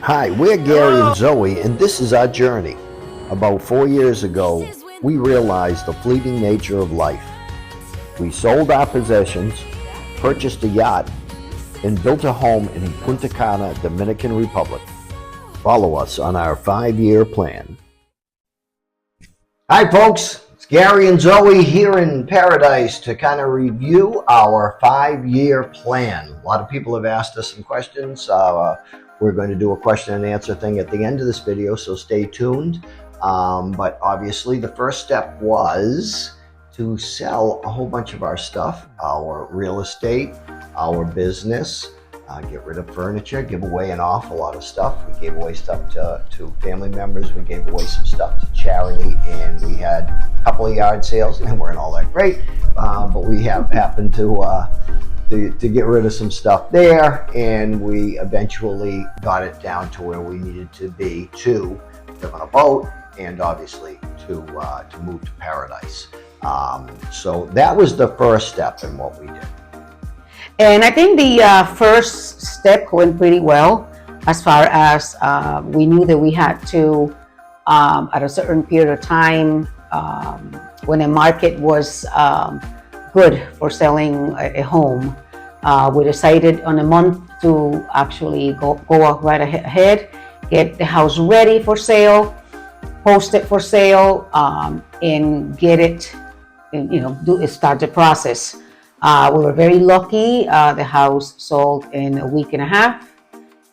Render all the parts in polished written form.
Hi, we're Gary and Zoe, and this is our journey. About 4 years ago, we realized the fleeting nature of life. We sold our possessions, purchased a yacht, and built a home in Punta Cana, Dominican Republic. Follow us on our 5-year plan. Hi, folks. It's Gary and Zoe here in paradise to kind of review our 5-year plan. A lot of people have asked us some questions. We're going to do a question and answer thing at the end of this video, so stay tuned. But obviously the first step was to sell a whole bunch of our stuff, our real estate, our business, get rid of furniture, give away an awful lot of stuff. We gave away stuff to family members. We gave away some stuff to charity, and we had a couple of yard sales, and weren't all that great, but we have happened to get rid of some stuff there, and we eventually got it down to where we needed to be to live on a boat, and obviously to move to paradise. So that was the first step in what we did. And I think the first step went pretty well, as far as we knew that we had to, at a certain period of time, when the market was good for selling a home, we decided on a month to actually go right ahead, get the house ready for sale, post it for sale, and get it, start the process. We were very lucky. The house sold in a week and a half,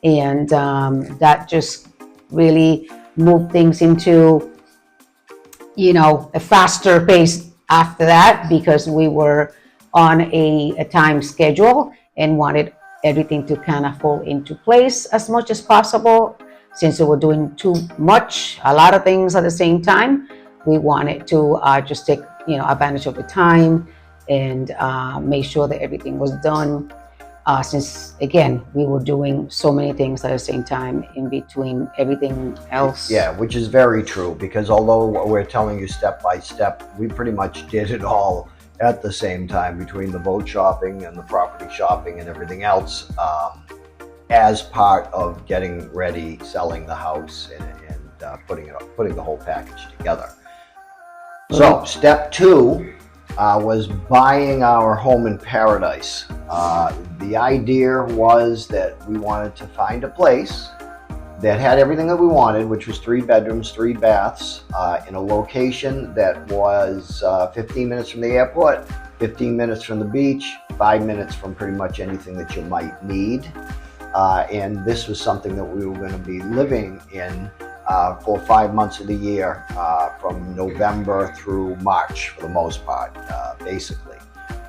and that just really moved things into, a faster pace after that, because we were on a time schedule and wanted everything to kind of fall into place as much as possible. Since we were doing a lot of things at the same time, we wanted to just take advantage of the time and make sure that everything was done, since again we were doing so many things at the same time in between everything else. Yeah, which is very true, because although we're telling you step by step, we pretty much did it all at the same time, between the boat shopping and the property shopping and everything else, as part of getting ready, selling the house, and putting the whole package together. So step 2 was buying our home in paradise. The idea was that we wanted to find a place that had everything that we wanted, which was 3 bedrooms, 3 baths, in a location that was 15 minutes from the airport, 15 minutes from the beach, 5 minutes from pretty much anything that you might need. And this was something that we were going to be living in for 5 months of the year, from November through March for the most part, basically.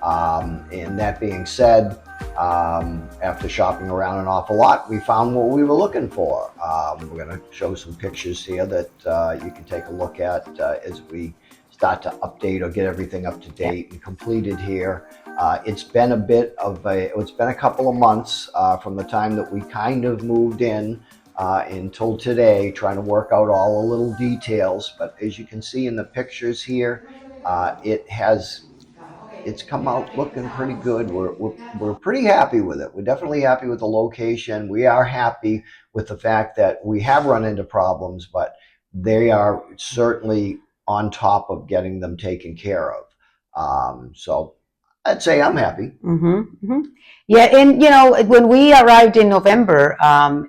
And that being said, after shopping around an awful lot, we found what we were looking for. We're going to show some pictures here that you can take a look at as we start to update or get everything up to date and completed here. It's been it's been a couple of months from the time that we kind of moved in until today, trying to work out all the little details. But as you can see in the pictures here, it's come out looking pretty good. We're pretty happy with it. We're definitely happy with the location. We are happy with the fact that we have run into problems, but they are certainly on top of getting them taken care of. So I'd say I'm happy. Mm-hmm, mm-hmm. Yeah, and when we arrived in November,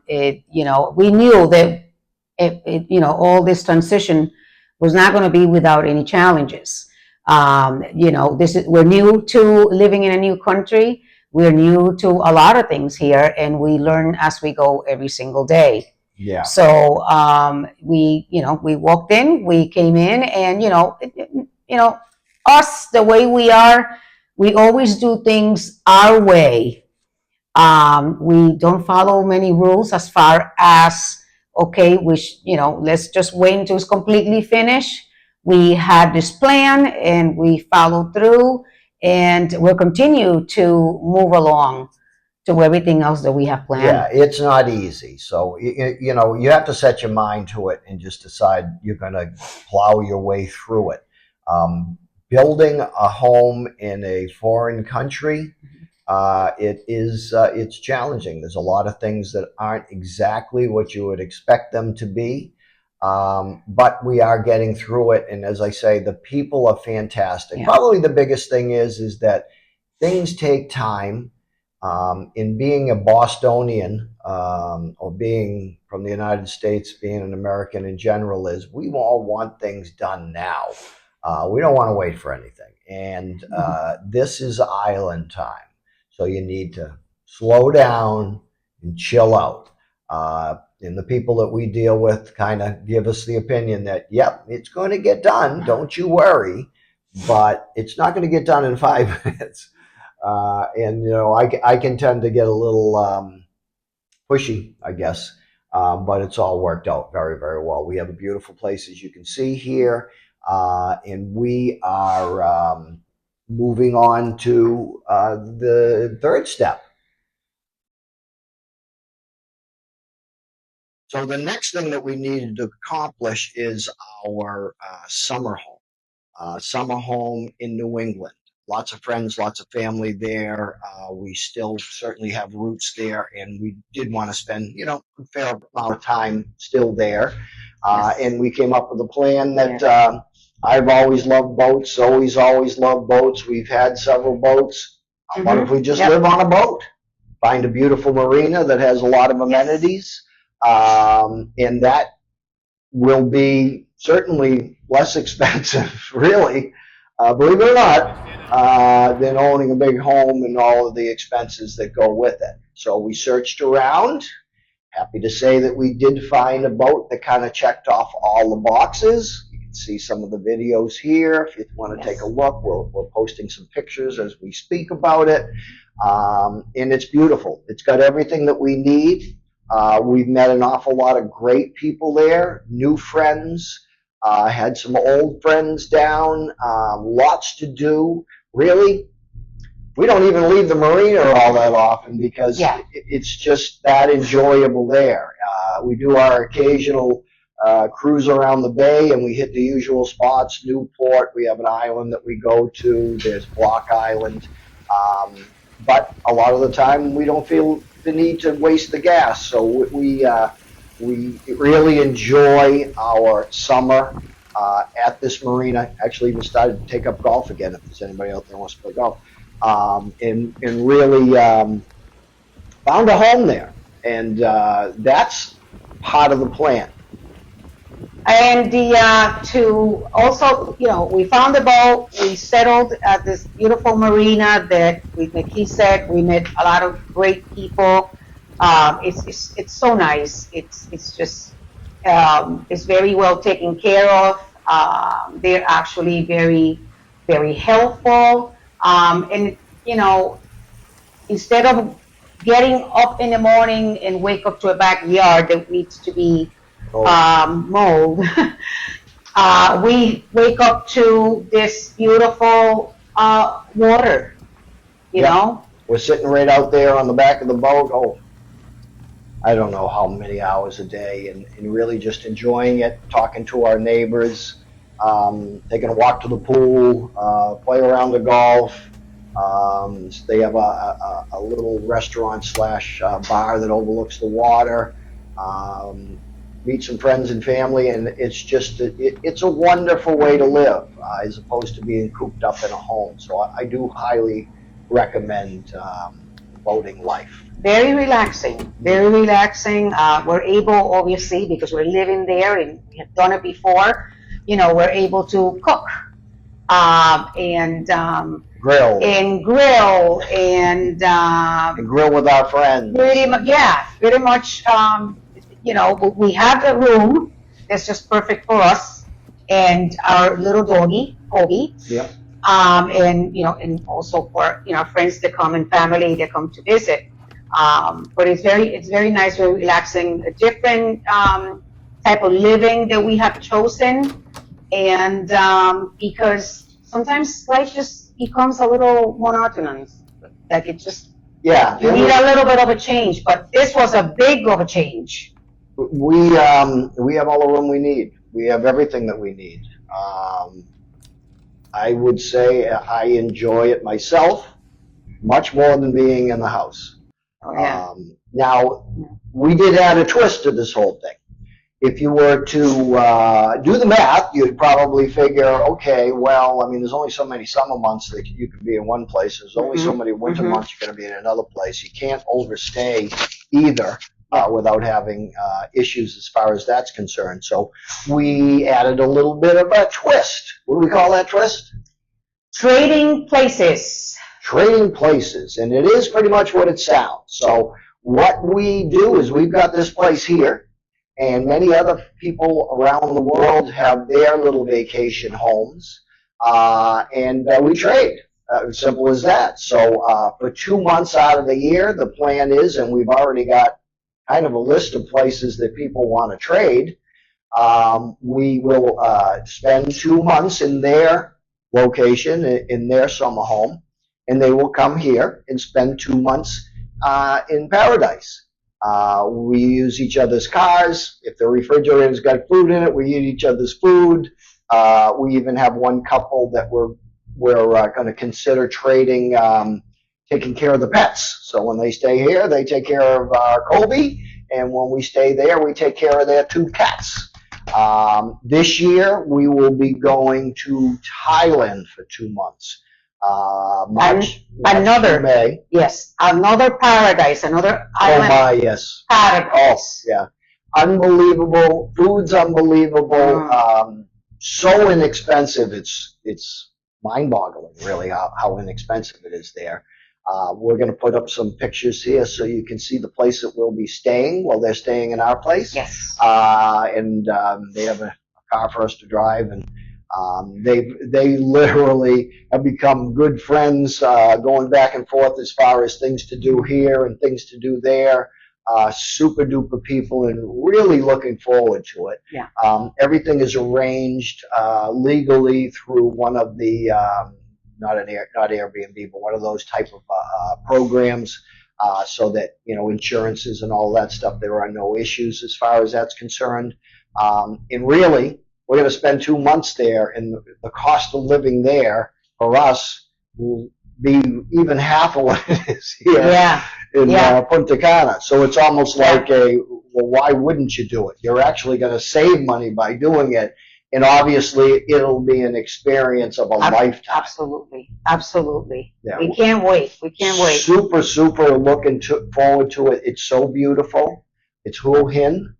we knew that all this transition was not going to be without any challenges. We're new to living in a new country. We're new to a lot of things here, and we learn as we go every single day. Yeah. So we walked in, we came in, and us, the way we are, we always do things our way. We don't follow many rules as far as, let's just wait until it's completely finished. We had this plan and we followed through, and we'll continue to move along to everything else that we have planned. Yeah, it's not easy. So, you have to set your mind to it and just decide you're going to plow your way through it. Building a home in a foreign country it's challenging. There's a lot of things that aren't exactly what you would expect them to be, but we are getting through it. And as I say, the people are fantastic. Yeah. Probably the biggest thing is that things take time. In being a Bostonian, or being from the United States, being an American in general, is we all want things done now. We don't want to wait for anything. And this is island time. So you need to slow down and chill out. And the people that we deal with kind of give us the opinion that, yep, it's going to get done. Don't you worry. But it's not going to get done in 5 minutes. And, you know, I can tend to get a little pushy, I guess. But it's all worked out very, very well. We have a beautiful place, as you can see here. And we are moving on to the third step. So the next thing that we needed to accomplish is our summer home in New England. Lots of friends, lots of family there. We still certainly have roots there, and we did want to spend, you know, a fair amount of time still there. Yes. And we came up with a plan that I've always loved boats, always loved boats. We've had several boats. What if we just live on a boat? Find a beautiful marina that has a lot of amenities, and that will be certainly less expensive, really, believe it or not, than owning a big home and all of the expenses that go with it. So we searched around. Happy to say that we did find a boat that kind of checked off all the boxes. You can see some of the videos here. If you want to take a look, we're posting some pictures as we speak about it. And it's beautiful. It's got everything that we need. We've met an awful lot of great people there, new friends, had some old friends down, lots to do. Really, we don't even leave the marina all that often because it's just that enjoyable there. We do our occasional cruise around the bay, and we hit the usual spots. Newport, we have an island that we go to. There's Block Island. But a lot of the time, we don't feel the need to waste the gas. So we really enjoy our summer at this marina. Actually, even started to take up golf again. If there's anybody out there who wants to play golf, and really found a home there, and that's part of the plan. And to also, you know, we found a boat. We settled at this beautiful marina that, like he said, we met a lot of great people. It's so nice. It's just it's very well taken care of. They're actually very, very helpful. And you know, instead of getting up in the morning and wake up to a backyard that needs to be mowed, we wake up to this beautiful water. You know, we're sitting right out there on the back of the boat. Oh, I don't know how many hours a day, and really just enjoying it, talking to our neighbors, taking a walk to the pool, play around the golf. They have a little restaurant slash bar that overlooks the water. Meet some friends and family, and it's just it's a wonderful way to live as opposed to being cooped up in a home. So I do highly recommend boating life. Very relaxing, very relaxing. We're able, obviously, because we're living there and we have done it before, you know, we're able to cook and grill and grill with our friends. Pretty much. You know, we have a room that's just perfect for us and our little doggy, Kobe. Yep. And you know, and also for, you know, friends that come and family that come to visit. But it's very nice, very relaxing, a different type of living that we have chosen, and because sometimes life just becomes a little monotonous, like it just you need a little bit of a change. But this was a big of a change. We have all the room we need. We have everything that we need. I would say I enjoy it myself. much more than being in the house. Oh, yeah. Now, we did add a twist to this whole thing. If you were to do the math, you'd probably figure, okay, well, I mean, there's only so many summer months that you can be in one place. There's only so many winter months you're going to be in another place. You can't overstay either without having issues as far as that's concerned. So we added a little bit of a twist. What do we call that twist? Trading places. Trading places, and it is pretty much what it sounds. So what we do is we've got this place here, and many other people around the world have their little vacation homes, and we trade. Simple as that. So for 2 months out of the year, the plan is, and we've already got kind of a list of places that people want to trade, we will spend 2 months in their location, in their summer home, and they will come here and spend 2 months in paradise. We use each other's cars. If the refrigerator's got food in it, we eat each other's food. We even have one couple that we're going to consider trading, taking care of the pets. So when they stay here, they take care of Kobe, and when we stay there, we take care of their 2 cats. This year, we will be going to Thailand for 2 months. March Another, May. yes, another paradise, another Oh island my, yes. paradise. Oh, yeah. Unbelievable. Food's unbelievable. So inexpensive. It's mind-boggling, really, how inexpensive it is there. We're going to put up some pictures here so you can see the place that we'll be staying while they're staying in our place. Yes. And they have a car for us to drive, and they literally have become good friends, going back and forth as far as things to do here and things to do there. Super duper people, and really looking forward to it. Yeah. Everything is arranged legally through one of the not Airbnb, but one of those type of programs, so that insurances and all that stuff. There are no issues as far as that's concerned. And really, we're going to spend 2 months there, and the cost of living there for us will be even half of what it is here in Punta Cana. So it's almost like well, why wouldn't you do it? You're actually going to save money by doing it, and obviously it'll be an experience of a lifetime. Absolutely, absolutely. Yeah. We can't wait. We can't wait. Super, super looking forward to it. It's so beautiful. It's Hua Hin.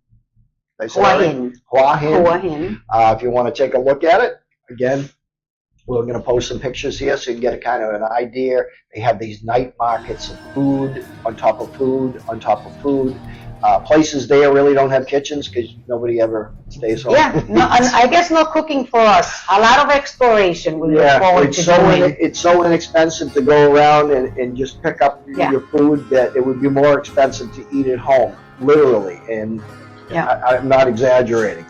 Hua Hin. If you want to take a look at it, again, we're going to post some pictures here so you can get a kind of an idea. They have these night markets of food on top of food on top of food. Places there really don't have kitchens because nobody ever stays home. Yeah, no, and I guess no cooking for us. A lot of exploration. We look forward to doing. It's so inexpensive to go around and just pick up your food that it would be more expensive to eat at home, literally. And I'm not exaggerating.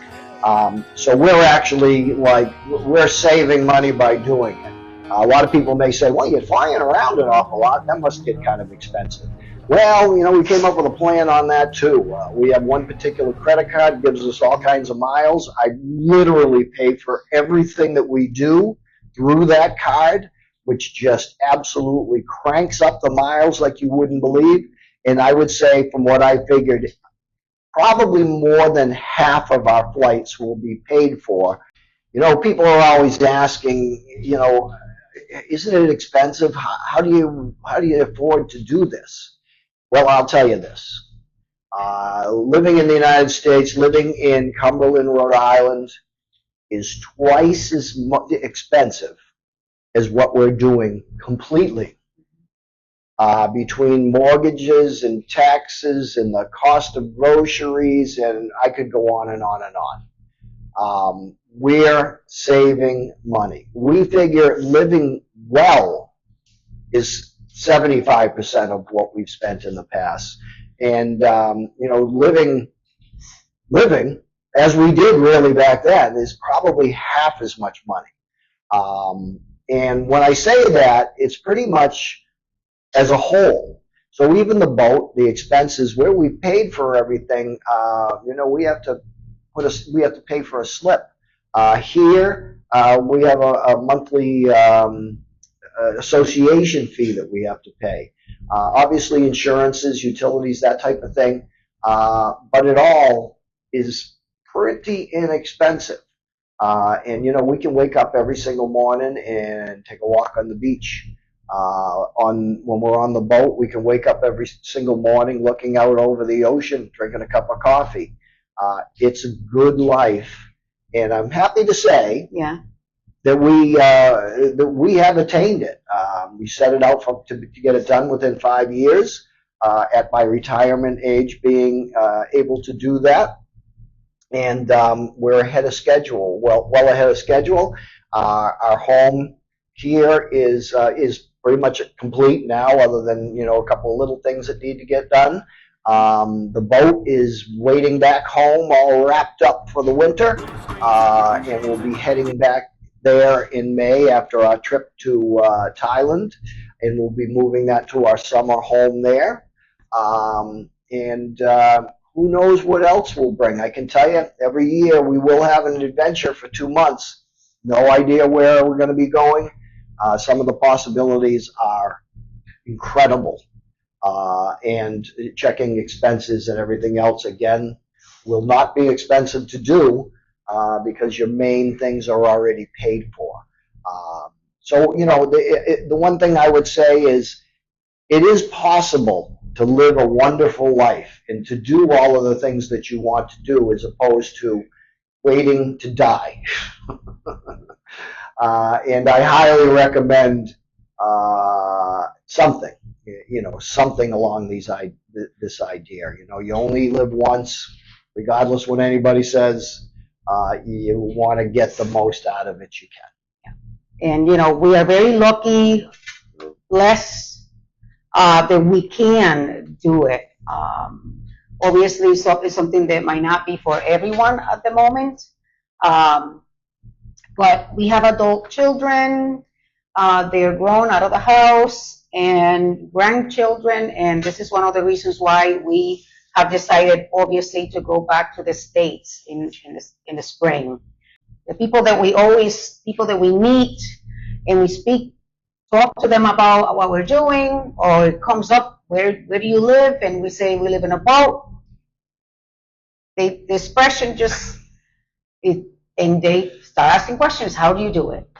So we're actually we're saving money by doing it. A lot of people may say, well, you're flying around an awful lot. That must get kind of expensive. Well, we came up with a plan on that too. We have one particular credit card, gives us all kinds of miles. I literally pay for everything that we do through that card, which just absolutely cranks up the miles like you wouldn't believe. And I would say, from what I figured, probably more than half of our flights will be paid for. People are always asking, isn't it expensive? How do you afford to do this? Well, I'll tell you this. Living in the United States, living in Cumberland, Rhode Island, is twice as expensive as what we're doing completely. Between mortgages and taxes and the cost of groceries, and I could go on and on and on. We're saving money. We figure living well is 75% of what we've spent in the past. And, living as we did really back then is probably half as much money. And when I say that, it's pretty much as a whole. So even the boat, the expenses, where we paid for everything, we have to pay for a slip. Here, we have a monthly association fee that we have to pay. Obviously, insurances, utilities, that type of thing. But it all is pretty inexpensive. And we can wake up every single morning and take a walk on the beach. When we're on the boat, we can wake up every single morning looking out over the ocean, drinking a cup of coffee. It's a good life, and I'm happy to say that we have attained it. We set it out to get it done within 5 years. At my retirement age, being able to do that, and we're ahead of schedule. Well ahead of schedule. Our home here is pretty much complete now, other than a couple of little things that need to get done. The boat is waiting back home, all wrapped up for the winter, and we'll be heading back there in May after our trip to Thailand, and we'll be moving that to our summer home there. And who knows what else we'll bring. I can tell you, every year we will have an adventure for 2 months. No idea where we're going to be going. Some of the possibilities are incredible. And checking expenses and everything else, again, will not be expensive to do because your main things are already paid for. So, the one thing I would say is it is possible to live a wonderful life and to do all of the things that you want to do, as opposed to waiting to die. And I highly recommend something, something along this idea. You only live once, regardless what anybody says. You want to get the most out of it you can. And we are very lucky, blessed, that we can do it. Obviously, it's something that might not be for everyone at the moment. But we have adult children. They're grown out of the house, and grandchildren. And this is one of the reasons why we have decided, obviously, to go back to the States in the spring. The people that we meet, and we talk to them about what we're doing, or it comes up, where do you live? And we say we live in a boat. The expression and they start asking questions. How do you do it?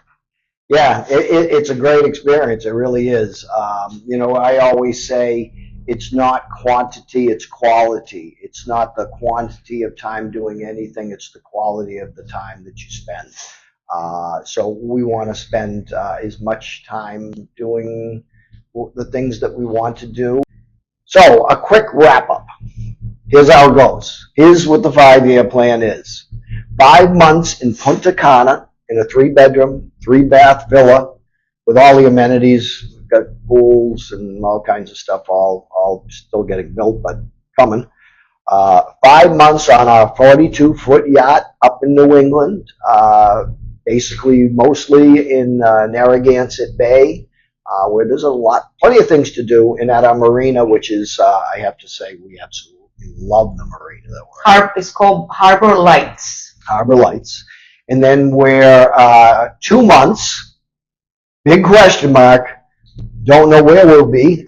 Yeah, it's a great experience. It really is. I always say it's not quantity, it's quality. It's not the quantity of time doing anything, it's the quality of the time that you spend. So we want to spend as much time doing the things that we want to do. So a quick wrap up. Here's how it goes. Here's what the 5-year plan is. 5 months in Punta Cana in a 3-bedroom, 3-bath villa with all the amenities. We've got pools and all kinds of stuff, all still getting built, but coming. 5 months on our 42-foot yacht up in New England, basically mostly in Narragansett Bay, where there's plenty of things to do, and at our marina, which is, I have to say, we absolutely love the marina that we're at. It's called Harbor Lights. Harbor Lights. And then we're 2 months, big question mark, don't know where we'll be.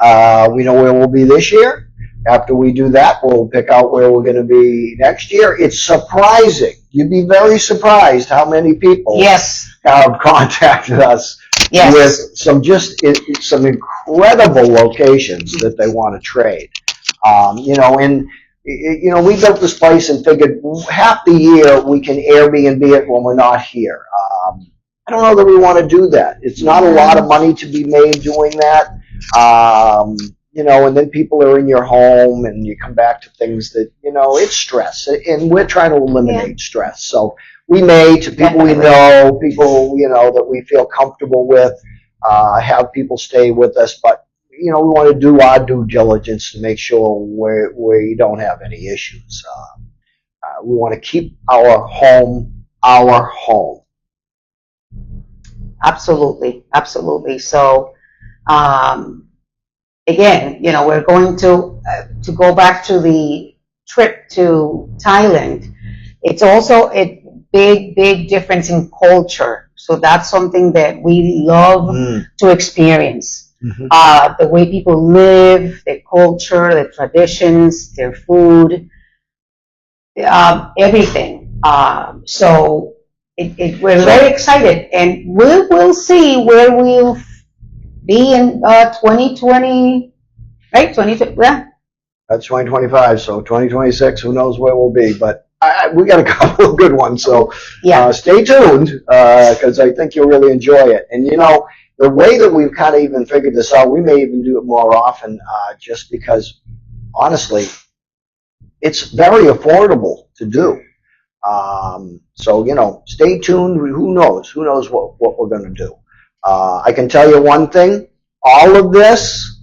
We know where we'll be this year. After we do that, we'll pick out where we're going to be next year. It's surprising. You'd be very surprised how many people have contacted us with some incredible locations that they want to trade. We built this place and figured half the year we can Airbnb it when we're not here. I don't know that we want to do that. It's not a lot of money to be made doing that. And then people are in your home, and you come back to things that, it's stress. And we're trying to eliminate stress. So we may, to people we know, people, that we feel comfortable with, have people stay with us. But, we want to do our due diligence to make sure we don't have any issues. We want to keep our home our home. Absolutely. Absolutely. So, again, we're going to go back to the trip to Thailand. It's also a big difference in culture. So that's something that we love to experience. The way people live, their culture, their traditions, their food, everything. So we're very excited, and we will see where we'll be in 2020, right? 2020, yeah. That's 2025, so 2026, who knows where we'll be, but we got a couple of good ones, so stay tuned, because I think you'll really enjoy it. And you know, the way that we've kind of even figured this out, we may even do it more often, just because, honestly, it's very affordable to do. So, you know, stay tuned. Who knows what we're going to do. I can tell you one thing, all of this,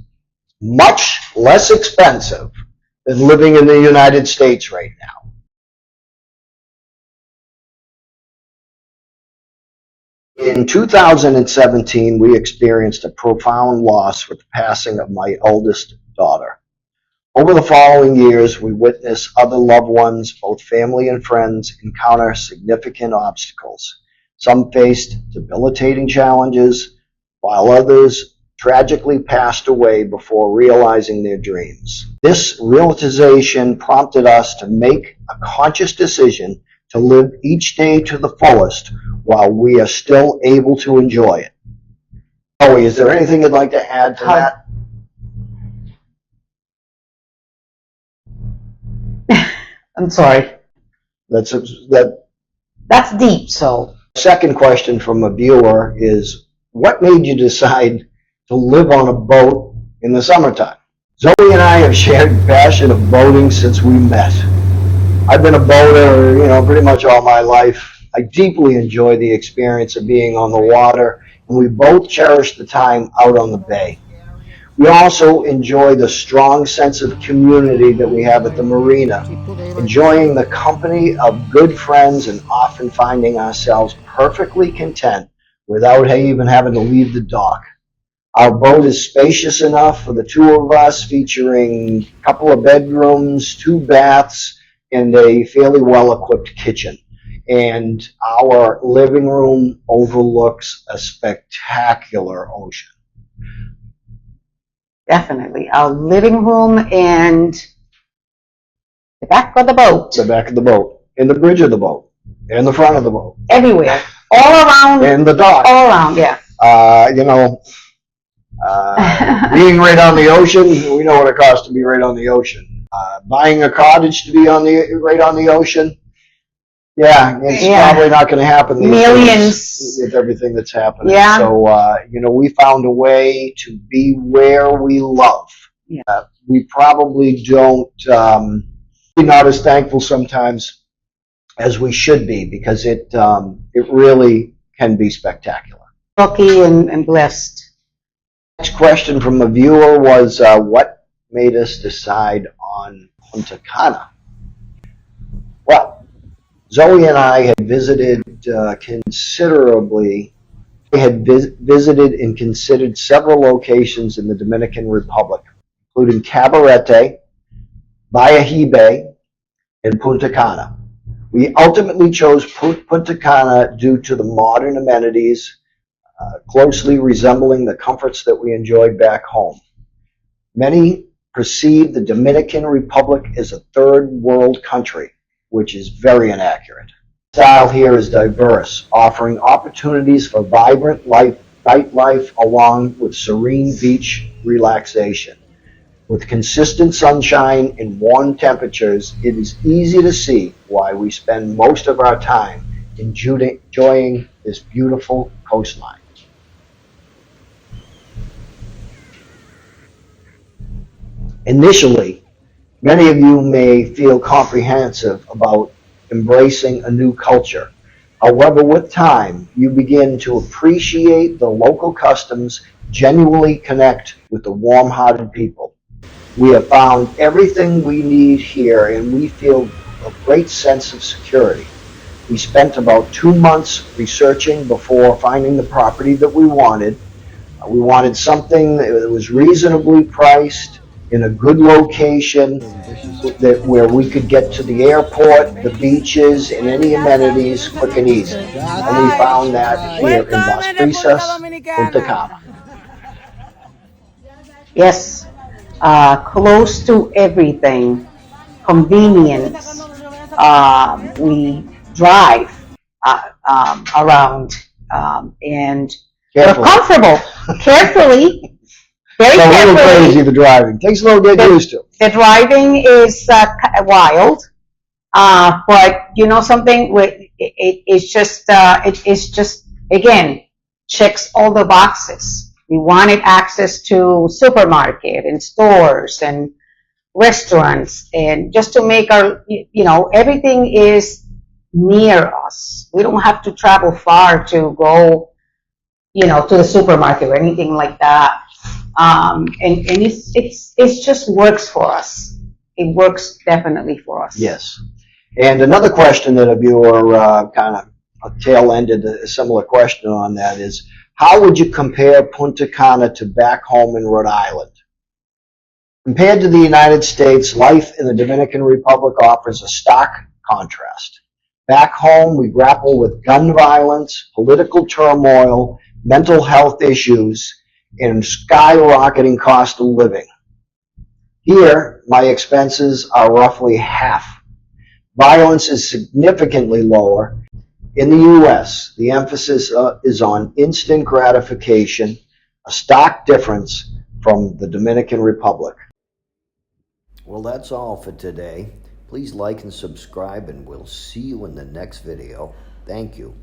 much less expensive than living in the United States right now. In 2017, we experienced a profound loss with the passing of my eldest daughter. Over the following years, we witnessed other loved ones, both family and friends, encounter significant obstacles. Some faced debilitating challenges, while others tragically passed away before realizing their dreams. This realization prompted us to make a conscious decision to live each day to the fullest while we are still able to enjoy it. Zoe, is there anything you'd like to add to that? I'm sorry. That's deep, so. Second question from a viewer is, what made you decide to live on a boat in the summertime? Zoe and I have shared the passion of boating since we met. I've been a boater, you know, pretty much all my life. I deeply enjoy the experience of being on the water, and we both cherish the time out on the bay. We also enjoy the strong sense of community that we have at the marina, enjoying the company of good friends and often finding ourselves perfectly content without even having to leave the dock. Our boat is spacious enough for the two of us, featuring a couple of bedrooms, 2 baths, and a fairly well-equipped kitchen. And our living room overlooks a spectacular ocean. Definitely. Our living room and the back of the boat. The back of the boat, and the bridge of the boat, and the front of the boat. Everywhere. All around. And the dock. All around, yeah. You know, being right on the ocean, we know what it costs to be right on the ocean. Buying a cottage to be right on the ocean, it's probably not going to happen these days with everything that's happening. Yeah. So, you know, we found a way to be where we love. Yeah. We probably don't, we're not as thankful sometimes as we should be, because it really can be spectacular. Lucky and blessed. Next question from a viewer was, what made us decide on Punta Cana? Well, Zoe and I had visited visited and considered several locations in the Dominican Republic, including Cabarete, Bayahibe, and Punta Cana. We ultimately chose Punta Cana due to the modern amenities, closely resembling the comforts that we enjoyed back home. Many perceive the Dominican Republic as a third world country, which is very inaccurate. The style here is diverse, offering opportunities for vibrant nightlife along with serene beach relaxation. With consistent sunshine and warm temperatures, it is easy to see why we spend most of our time enjoying this beautiful coastline. Initially, many of you may feel comprehensive about embracing a new culture. However, with time, you begin to appreciate the local customs, genuinely connect with the warm-hearted people. We have found everything we need here, and we feel a great sense of security. We spent about 2 months researching before finding the property that we wanted. We wanted something that was reasonably priced, in a good location where we could get to the airport, the beaches, and any amenities quick and easy. And we found that here in Las Brisas, Punta Cana. Yes, close to everything, convenience. We drive around and we're Carefully. comfortable, carefully, very It's a little carefully. crazy, the driving. Takes a little getting used to. The driving is wild, but you know something, it's just again checks all the boxes. We wanted access to supermarket and stores and restaurants, and just to make our, everything is near us. We don't have to travel far to go, to the supermarket or anything like that. And it's just works for us. It works definitely for us. Yes. And another question that a viewer kind of tail-ended a similar question on that is, how would you compare Punta Cana to back home in Rhode Island? Compared to the United States, life in the Dominican Republic offers a stark contrast. Back home, we grapple with gun violence, political turmoil, mental health issues, and skyrocketing cost of living. Here, my expenses are roughly half. Violence is significantly lower. In the U.S., the emphasis is on instant gratification, a stark difference from the Dominican Republic. Well, that's all for today. Please like and subscribe, and we'll see you in the next video. Thank you.